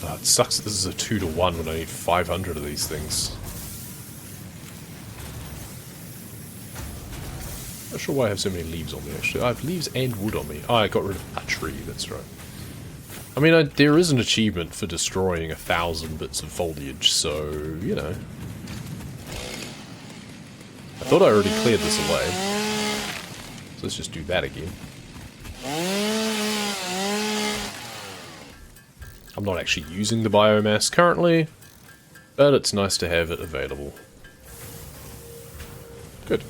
It sucks that this is a 2-to-1 when I need 500 of these things. Not sure why I have so many leaves on me, actually. I have leaves and wood on me. Oh, I got rid of a tree, that's right. I mean, there is an achievement for destroying 1,000 bits of foliage, so, you know. I thought I already cleared this away. So let's just do that again. I'm not actually using the biomass currently, but it's nice to have it available. Good.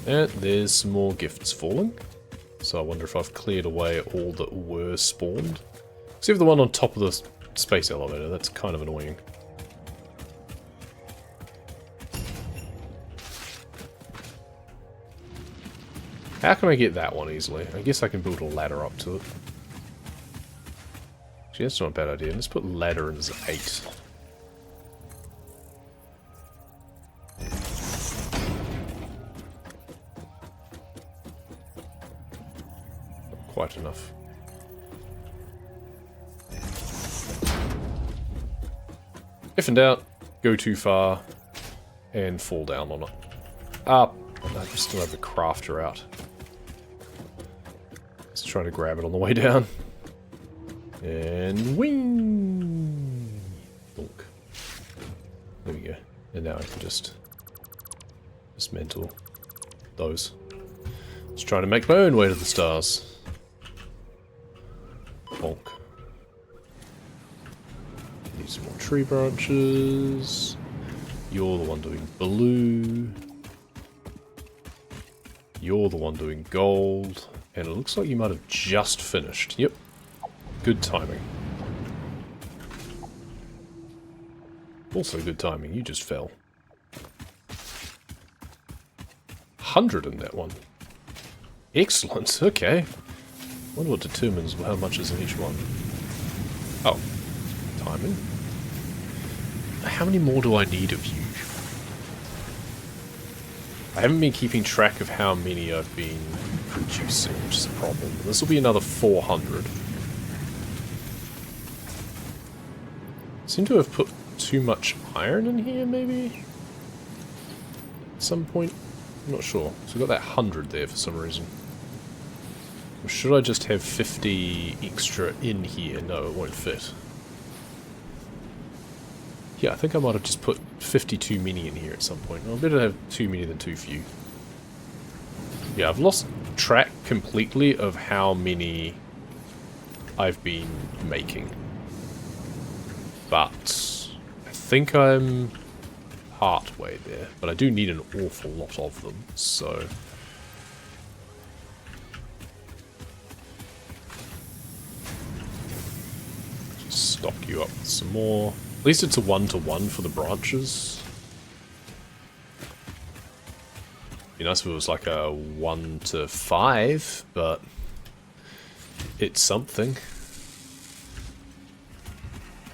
And there's some more gifts falling. So I wonder if I've cleared away all that were spawned. Except for the one on top of the space elevator, that's kind of annoying. How can I get that one easily? I guess I can build a ladder up to it. Actually, that's not a bad idea. Let's put ladder in as 8. Not quite enough. If in doubt, go too far and fall down on it. Up. I still have the crafter out. Let's try to grab it on the way down. And wing! Look. There we go. And now I can just dismantle those. Just trying to make my own way to the stars. Bonk. Need some more tree branches. You're the one doing blue. You're the one doing gold. And it looks like you might have just finished. Yep. Good timing. Also good timing, you just fell. 100 in that one. Excellent, okay. Wonder what determines how much is in each one. Oh. Timing. How many more do I need of you? I haven't been keeping track of how many I've been producing, which is a problem. This will be another 400. Seem to have put too much iron in here, maybe? At some point? I'm not sure. So we've got that 100 there for some reason. Or should I just have 50 extra in here? No, it won't fit. Yeah, I think I might have just put 50 too many in here at some point. Well, better to have too many than too few. Yeah, I've lost track completely of how many I've been making. But I think I'm part way there. But I do need an awful lot of them, so... just stock you up with some more. At least it's a 1-to-1 for the branches. Be nice if it was like a 1-to-5, but it's something.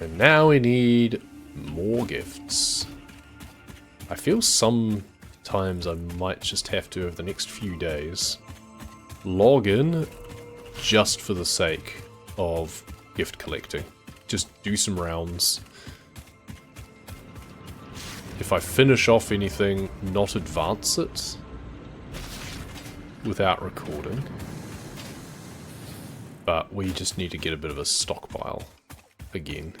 And now we need more gifts. I feel sometimes I might just have to, over the next few days, log in just for the sake of gift collecting. Just do some rounds. If I finish off anything, not advance it without recording. But we just need to get a bit of a stockpile again.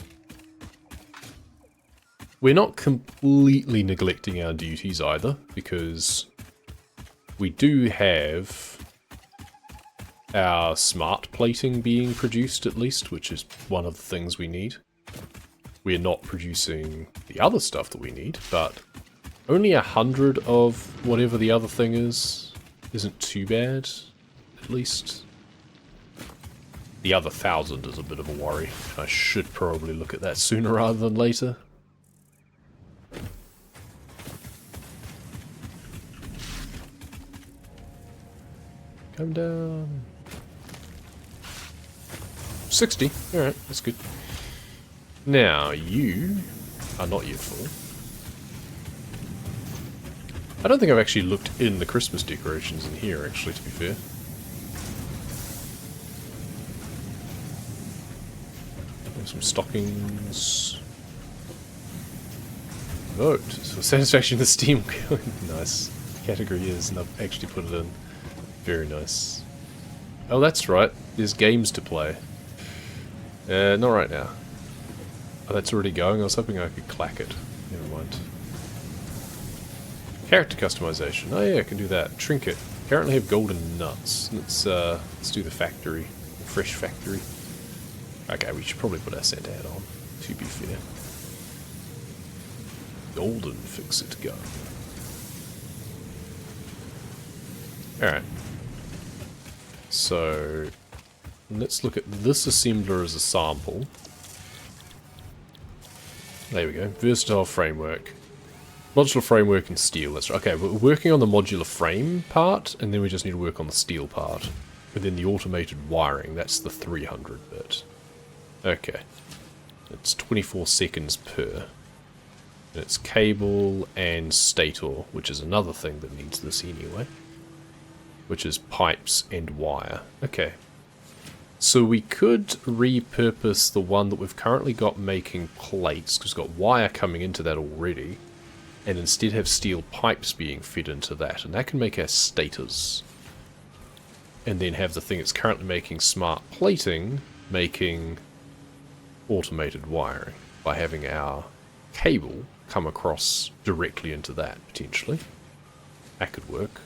We're not completely neglecting our duties either, because we do have our smart plating being produced at least, which is one of the things we need. We're not producing the other stuff that we need, but only 100 of whatever the other thing is isn't too bad, at least. The other 1,000 is a bit of a worry. I should probably look at that sooner rather than later. Come down. 60. Alright, that's good. Now, you are not yet full. I don't think I've actually looked in the Christmas decorations in here, actually, to be fair. some stockings. Vote. So satisfaction in the Steam. Nice. Category is, and I've actually put it in. Very nice. Oh, that's right. There's games to play. Not right now. Oh, that's already going. I was hoping I could clack it. Never mind. Character customization. Oh yeah, I can do that. Trinket. Apparently have golden nuts. Let's do the factory. The fresh factory. Okay, we should probably put our Santa hat on, to be fair. Golden fix it go. Alright. So let's look at this assembler as a sample. There we go. Versatile framework. Modular framework and steel. That's right. Okay, we're working on the modular frame part, and then we just need to work on the steel part. And then the automated wiring, that's the 300 bit. Okay. It's 24 seconds per. And it's cable and stator, which is another thing that needs this anyway. Which is pipes and wire. Okay. So we could repurpose the one that we've currently got making plates, because we've got wire coming into that already, and instead have steel pipes being fed into that, and that can make our stators. And then have the thing that's currently making smart plating making automated wiring by having our cable come across directly into that, potentially. That could work.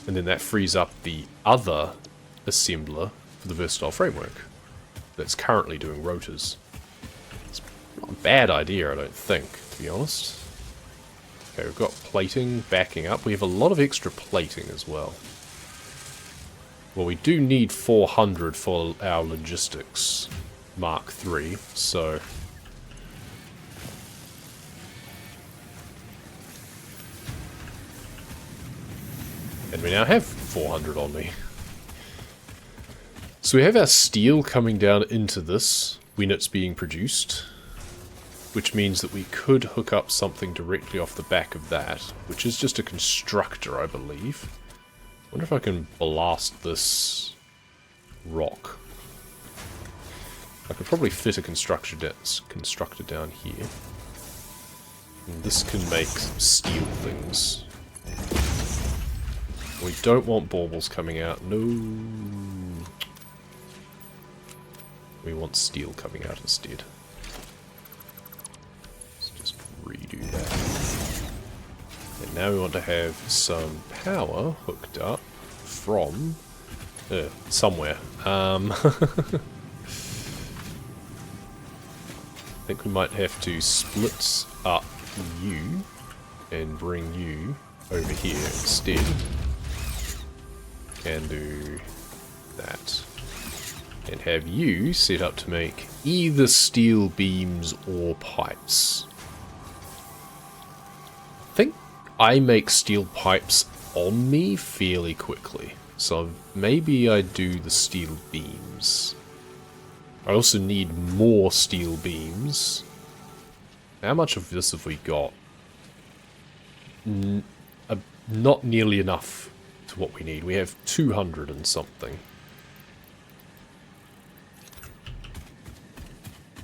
And then that frees up the other assembler for the versatile framework that's currently doing rotors. It's not a bad idea, I don't think, to be honest. Okay, we've got plating backing up. We have a lot of extra plating as well. Well, we do need 400 for our logistics Mark III, so... And we now have 400 on me. So we have our steel coming down into this when it's being produced, which means that we could hook up something directly off the back of that, which is just a constructor, I believe. I wonder if I can blast this rock. I could probably fit a constructor down here. And this can make steel things. We don't want baubles coming out. No. We want steel coming out instead. Let's just redo that. And now we want to have some power hooked up from somewhere. I think we might have to split up you and bring you over here instead. Can do that. And have you set up to make either steel beams or pipes. I think I make steel pipes on me fairly quickly. So maybe I do the steel beams. I also need more steel beams. How much of this have we got? Not nearly enough to what we need. We have 200 and something.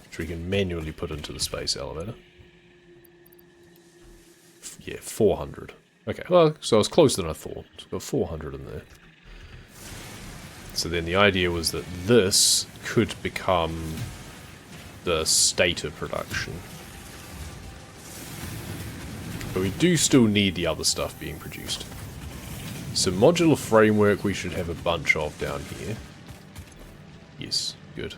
Which we can manually put into the space elevator. Yeah, 400. Okay, well, so I was closer than I thought. So got 400 in there. So then the idea was that this could become the stator production. But we do still need the other stuff being produced. So modular framework we should have a bunch of down here. Yes, good.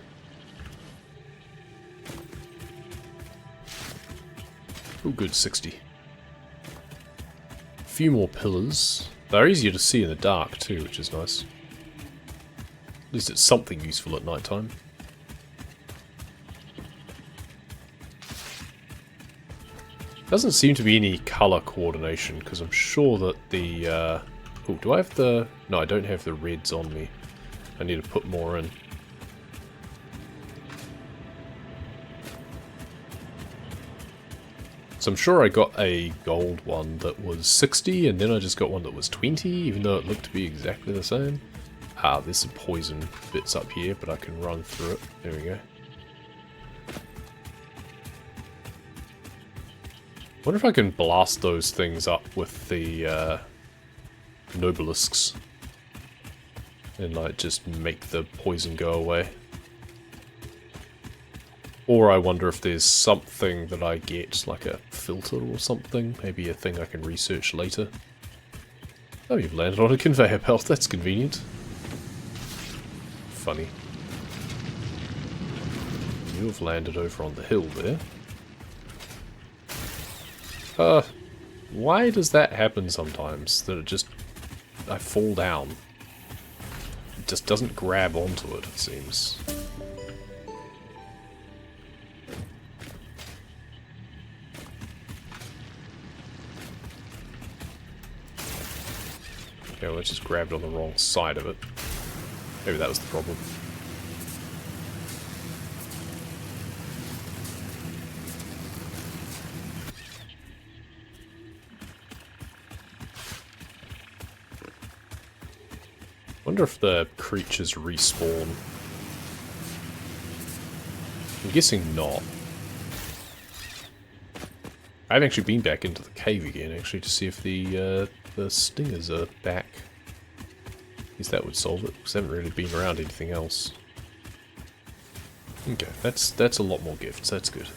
Oh good, 60. A few more pillars. They're easier to see in the dark too, which is nice. At least it's something useful at night time. Doesn't seem to be any colour coordination, because I'm sure that the... oh, do I have the... No, I don't have the reds on me. I need to put more in. So I'm sure I got a gold one that was 60, and then I just got one that was 20, even though it looked to be exactly the same. Ah, there's some poison bits up here, but I can run through it. There we go. Wonder if I can blast those things up with the nobelisks. And like just make the poison go away. Or I wonder if there's something that I get, like a filter or something. Maybe a thing I can research later. Oh, you've landed on a conveyor belt. That's convenient. Funny. You've landed over on the hill there. Why does that happen sometimes? That it just... I fall down. It just doesn't grab onto it seems. Okay, well, I just grabbed on the wrong side of it. Maybe that was the problem. Wonder if the creatures respawn. I'm guessing not. I haven't actually been back into the cave again, actually, to see if the stingers are back. I guess that would solve it, because I haven't really been around anything else. Okay, that's a lot more gifts, that's good.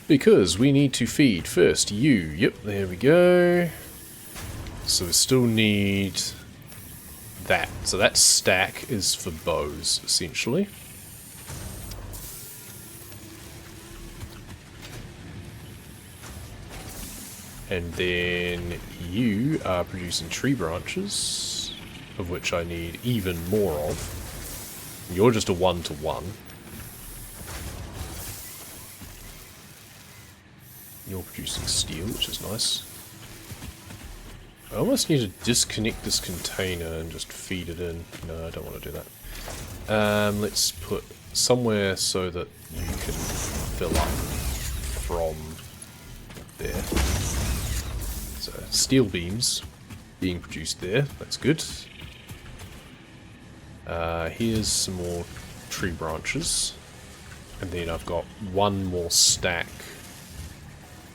Because we need to feed first you. Yep, there we go. So we still need that. So that stack is for bows, essentially. And then you are producing tree branches, of which I need even more of. You're just a 1-to-1. You're producing steel, which is nice. I almost need to disconnect this container and just feed it in. No, I don't want to do that. Let's put somewhere so that you can fill up from there. So, steel beams being produced there. That's good. Here's some more tree branches. And then I've got one more stack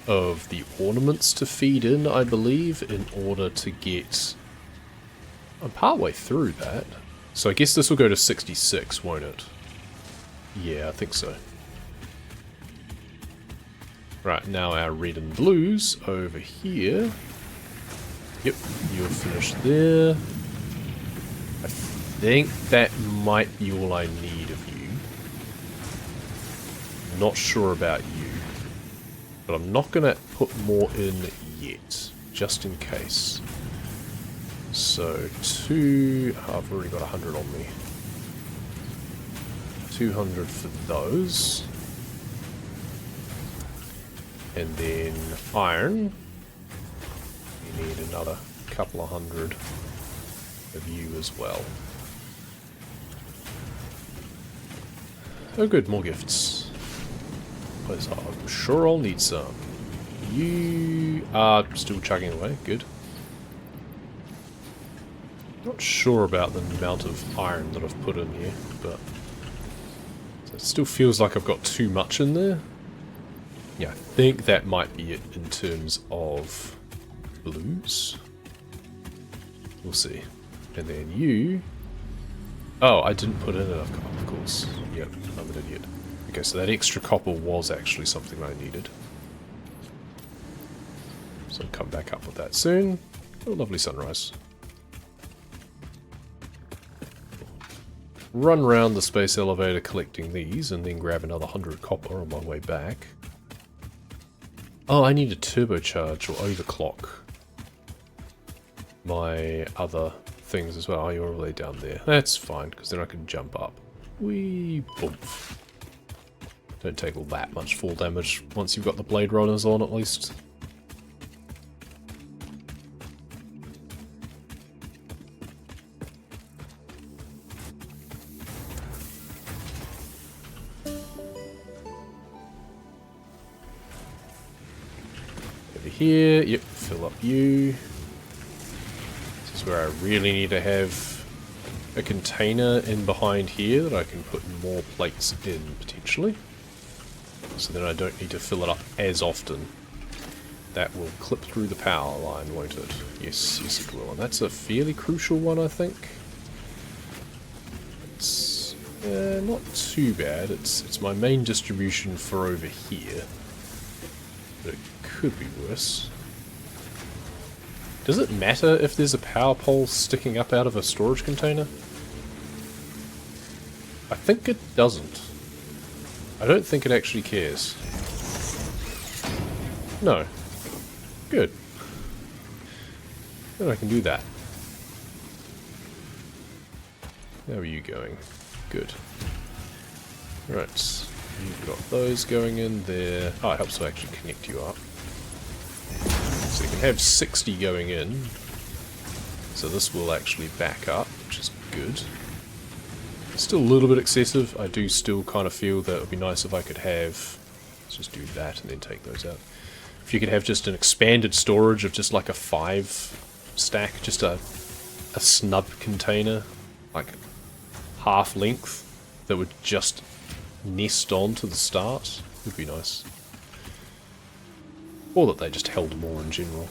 of the ornaments to feed in, I believe, in order to get... I'm partway through that. So I guess this will go to 66, won't it? Yeah, I think so. Right, now our red and blues over here. Yep, you're finished there. I think that might be all I need of you. Not sure about you. But I'm not going to put more in yet, just in case. So, I've already got 100 on me. 200 for those. And then iron. You need another couple of hundred of you as well. Oh good, more gifts. I'm sure I'll need some. You are still chugging away, good. Not sure about the amount of iron that I've put in here, but it still feels like I've got too much in there. Yeah, I think that might be it in terms of blues. We'll see. And then you... Oh, I didn't put in enough copper, of course. Yep, I'm an idiot. Okay, so that extra copper was actually something I needed. So I'll come back up with that soon. Oh, lovely sunrise. Run round the space elevator collecting these, and then grab another 100 copper on my way back. Oh, I need to turbocharge or overclock my other things as well. Oh, you're all the way down there. That's fine, because then I can jump up. Wee, boom. Don't take all that much fall damage once you've got the blade runners on, at least. Over here, yep, fill up you. This is where I really need to have a container in behind here that I can put more plates in, potentially. So then I don't need to fill it up as often. That will clip through the power line, won't it? Yes, yes it will. And that's a fairly crucial one, I think. It's not too bad. It's my main distribution for over here. But it could be worse. Does it matter if there's a power pole sticking up out of a storage container? I think it doesn't. I don't think it actually cares. No. Good. Then I can do that. How are you going? Good. Right. You've got those going in there. Oh, it helps to actually connect you up. So you can have 60 going in. So this will actually back up, which is good. Still a little bit excessive. I do still kind of feel that it would be nice if I could have... Let's just do that and then take those out. If you could have just an expanded storage of just like a 5 stack, just a snub container, like half length, that would just nest on to the start, would be nice. Or that they just held more in general.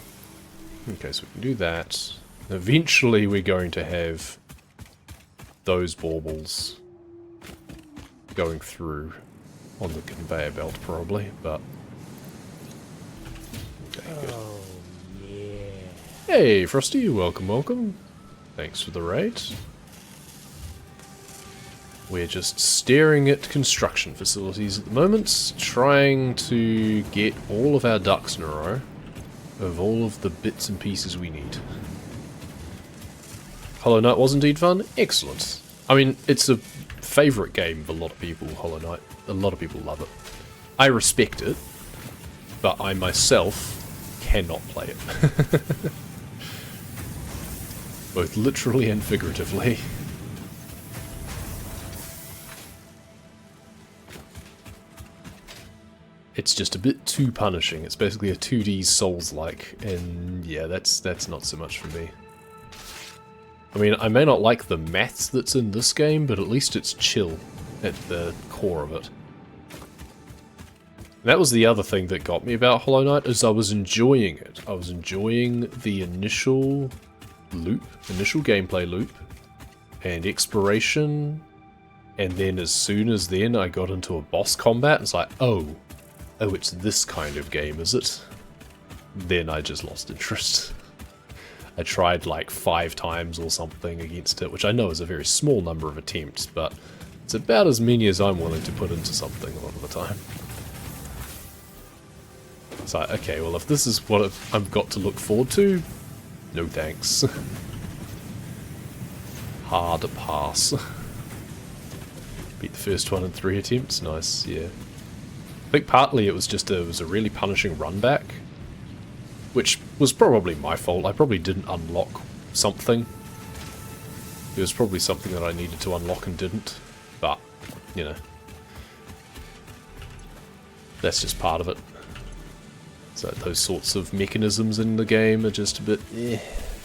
Okay, so we can do that. Eventually we're going to have those baubles going through on the conveyor belt probably, but okay, good. Oh, yeah. Hey Frosty, welcome, welcome. Thanks for the raid. We're just staring at construction facilities at the moment, trying to get all of our ducks in a row of all of the bits and pieces we need. Hollow Knight was indeed fun. Excellent. I mean, it's a favourite game of a lot of people, Hollow Knight. A lot of people love it. I respect it, but I myself cannot play it. Both literally and figuratively. It's just a bit too punishing. It's basically a 2D Souls-like, and yeah, that's not so much for me. I mean, I may not like the maths that's in this game, but at least it's chill at the core of it. That was the other thing that got me about Hollow Knight, is I was enjoying it. I was enjoying the initial loop, initial gameplay loop, and exploration, and then as soon as then I got into a boss combat, it's like, oh, it's this kind of game, is it? Then I just lost interest. I tried like 5 times or something against it, which I know is a very small number of attempts, but it's about as many as I'm willing to put into something a lot of the time. It's like, okay, well if this is what I've got to look forward to, no thanks. Hard pass. Beat the first one in 3 attempts, nice, yeah. I think partly it was just it was a really punishing run back, which was probably my fault. I probably didn't unlock something. It was probably something that I needed to unlock and didn't, but, you know. That's just part of it. So those sorts of mechanisms in the game are just a bit,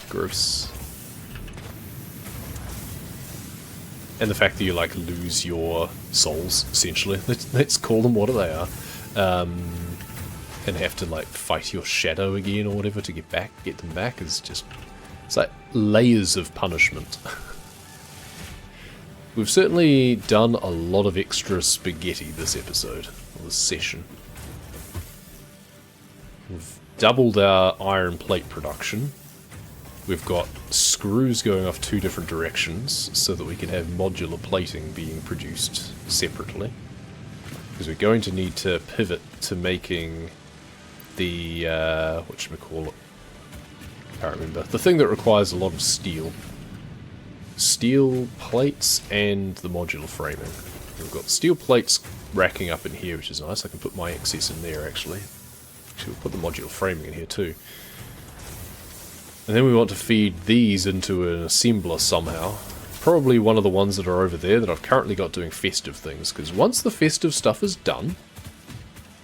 gross. And the fact that you, like, lose your souls, essentially. Let's call them what they are. And have to, like, fight your shadow again or whatever to get them back is just... It's like layers of punishment. We've certainly done a lot of extra spaghetti this episode, or this session. We've doubled our iron plate production. We've got screws going off 2 different directions so that we can have modular plating being produced separately. Because we're going to need to pivot to making the, whatchamacallit? Can't remember. The thing that requires a lot of steel. Steel plates and the modular framing. We've got steel plates racking up in here, which is nice. I can put my excess in there, actually. Actually, we'll put the modular framing in here, too. And then we want to feed these into an assembler somehow. Probably one of the ones that are over there that I've currently got doing festive things, because once the festive stuff is done,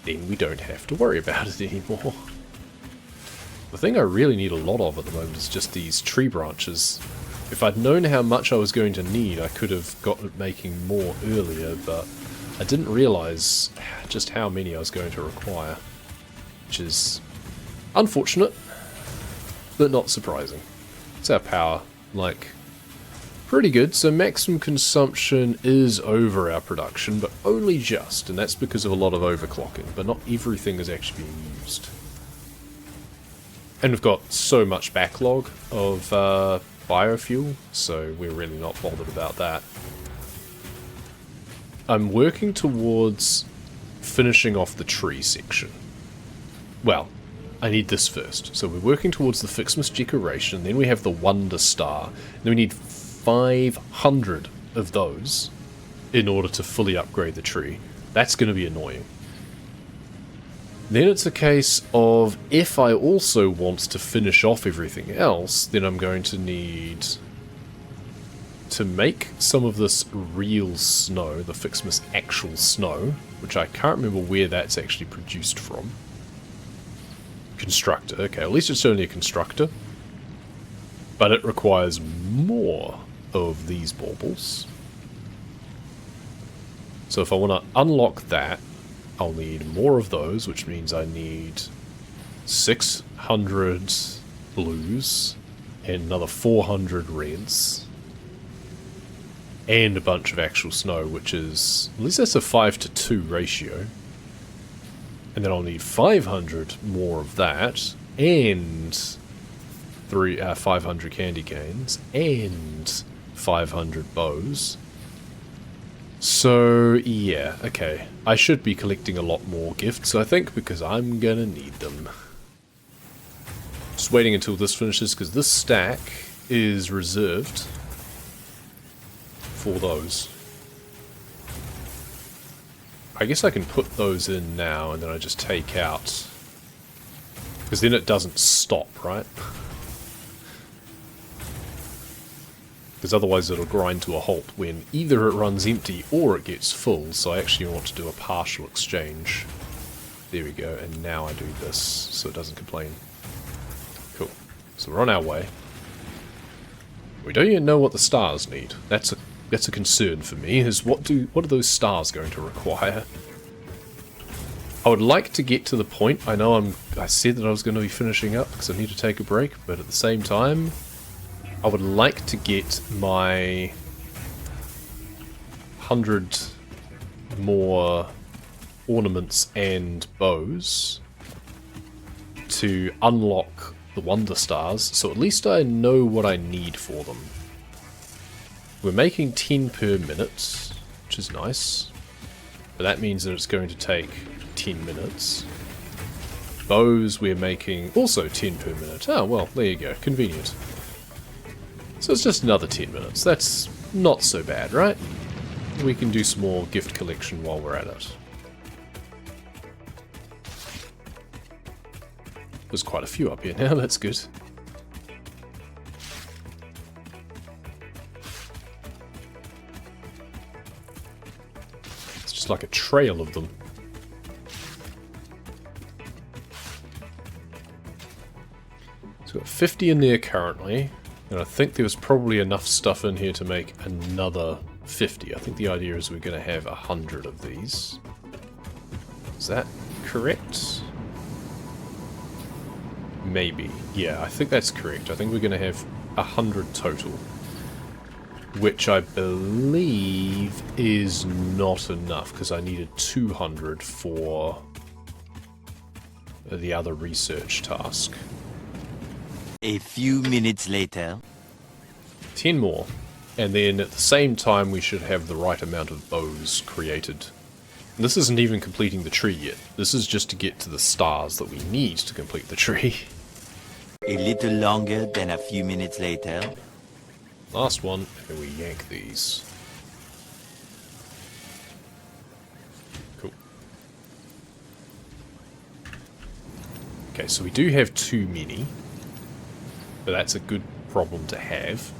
then we don't have to worry about it anymore. The thing I really need a lot of at the moment is just these tree branches. If I'd known how much I was going to need, I could have gotten making more earlier, but I didn't realise just how many I was going to require. Which is unfortunate, but not surprising. It's our power, like, pretty good. So maximum consumption is over our production, but only just, and that's because of a lot of overclocking, but not everything is actually being used. And we've got so much backlog of biofuel, so we're really not bothered about that. I'm working towards finishing off the tree section. Well, I need this first. So we're working towards the FICSmas decoration, then we have the Wonder Star. Then we need 500 of those in order to fully upgrade the tree. That's going to be annoying. Then it's a case of, if I also want to finish off everything else, then I'm going to need to make some of this real snow, the FICSmas actual snow, which I can't remember where that's actually produced from. Constructor, okay, at least it's only a constructor. But it requires more of these baubles. So if I want to unlock that, I'll need more of those, which means I need 600 blues and another 400 reds. And a bunch of actual snow, which is, at least that's a 5-to-2 ratio. And then I'll need 500 more of that, and 500 candy canes, and 500 bows. So, yeah, okay. I should be collecting a lot more gifts, I think, because I'm gonna need them. Just waiting until this finishes, because this stack is reserved for those. I guess I can put those in now, and then I just take out, because then it doesn't stop, right? Because otherwise it'll grind to a halt when either it runs empty or it gets full, so I actually want to do a partial exchange. There we go, and now I do this, so it doesn't complain. Cool. So we're on our way. We don't even know what the stars need. That's a concern for me, is what are those stars going to require? I would like to get to the point, I know I said that I was going to be finishing up because I need to take a break, but at the same time, I would like to get my 100 more ornaments and bows to unlock the Wonder Stars, so at least I know what I need for them. We're making 10 per minute, which is nice, but that means that it's going to take 10 minutes. Bows we're making also 10 per minute. Oh, well, there you go, convenient. So it's just another 10 minutes. That's not so bad, right? We can do some more gift collection while we're at it. There's quite a few up here now, that's good. It's just like a trail of them. So we've got 50 in there currently. And I think there was probably enough stuff in here to make another 50. I think the idea is we're going to have 100 of these. Is that correct? Maybe. Yeah, I think that's correct. I think we're going to have 100 total. Which I believe is not enough, because I needed 200 for the other research task. A few minutes later. 10 more. And then at the same time we should have the right amount of bows created. And this isn't even completing the tree yet. This is just to get to the stars that we need to complete the tree. A little longer than a few minutes later. Last one, and we yank these. Cool. Okay, so we do have too many. But that's a good problem to have.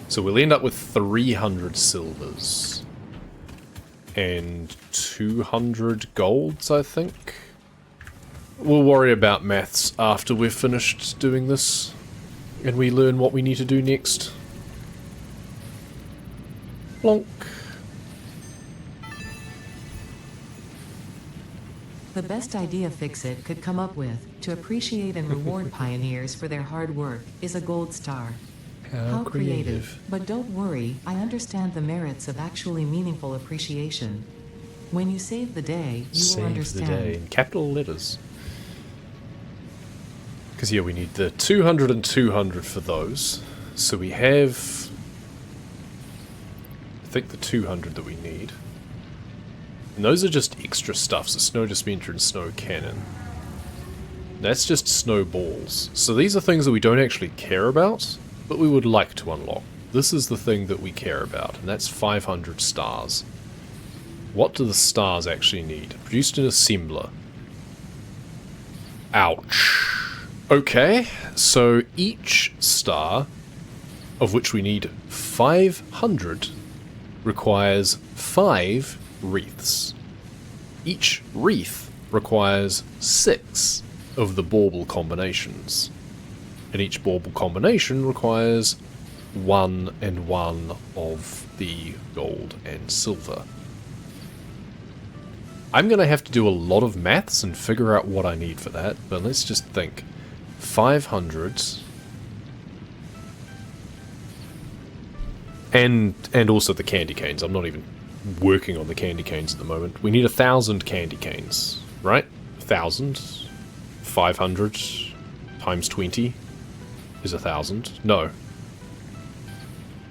So we'll end up with 300 silvers. And 200 golds, I think. We'll worry about maths after we're finished doing this, and we learn what we need to do next. Plonk. The best idea FICSit could come up with, to appreciate and reward pioneers for their hard work, is a gold star. How creative. But don't worry, I understand the merits of actually meaningful appreciation. When you save the day, you will understand. Save the day in capital letters. Because yeah, we need the 200 and 200 for those. So we have, I think, the 200 that we need. And those are just extra stuff, so snow dispenser and snow cannon. That's just snowballs. So these are things that we don't actually care about, but we would like to unlock. This is the thing that we care about, and that's 500 stars. What do the stars actually need? Produced an assembler. Ouch. Okay, so each star, of which we need 500, requires 5 wreaths. Each wreath requires 6 of the bauble combinations. And each bauble combination requires 1 and 1 of the gold and silver. I'm going to have to do a lot of maths and figure out what I need for that, but let's just think. 500... And also the candy canes. I'm not even working on the candy canes at the moment. We need 1,000 candy canes, right? 1,000. 500 times 20 is 1,000. No.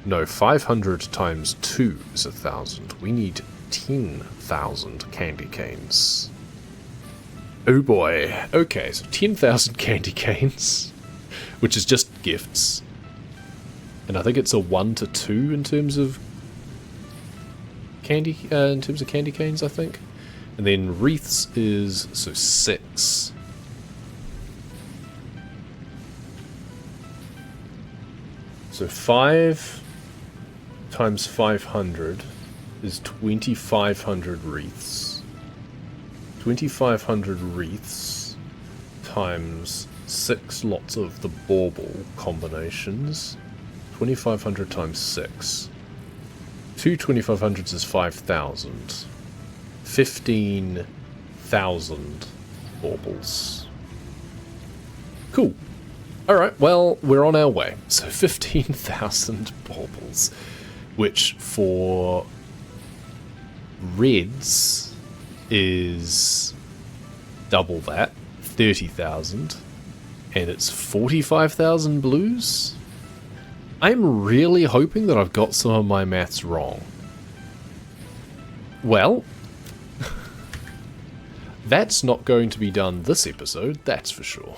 No, 500 times 2 is 1,000. We need 10,000 candy canes. Oh boy. Okay, so 10,000 candy canes, which is just gifts. And I think it's a 1 to 2 in terms of candy canes, I think. And then wreaths is, so 6. So 5 times 500 is 2,500 wreaths. 2,500 wreaths times 6 lots of the bauble combinations. 2,500 times 6. 2 2,500s is 5,000. 15,000 baubles. Cool. Alright, well, we're on our way. So 15,000 baubles, which for reds is double that, 30,000, and it's 45,000 blues? I'm really hoping that I've got some of my maths wrong. Well, that's not going to be done this episode, that's for sure.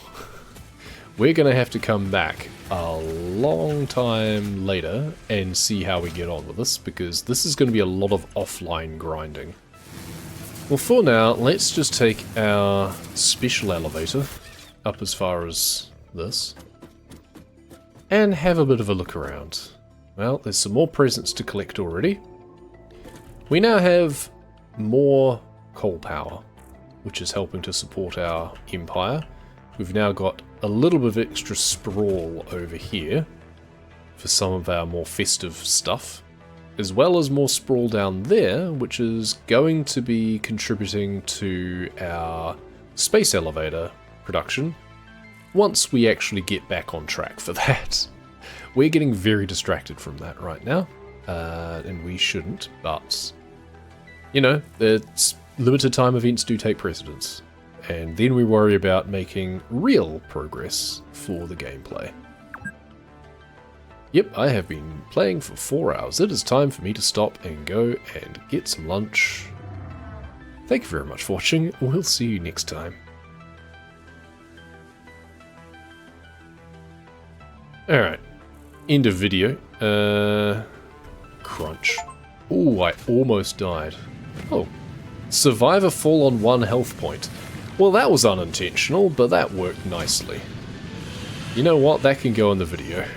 We're going to have to come back a long time later and see how we get on with this, because this is going to be a lot of offline grinding. Well, for now, let's just take our special elevator up as far as this and have a bit of a look around. Well, there's some more presents to collect already. We now have more coal power, which is helping to support our empire. We've now got a little bit of extra sprawl over here for some of our more festive stuff, as well as more sprawl down there, which is going to be contributing to our space elevator production once we actually get back on track for that. We're getting very distracted from that right now, and we shouldn't, but, you know, it's limited time events do take precedence, and then we worry about making real progress for the gameplay. Yep, I have been playing for 4 hours. It is time for me to stop and go and get some lunch. Thank you very much for watching. We'll see you next time. Alright, end of video. Crunch. Ooh, I almost died. Oh, survivor fall on 1 health point. Well, that was unintentional, but that worked nicely. You know what? That can go in the video.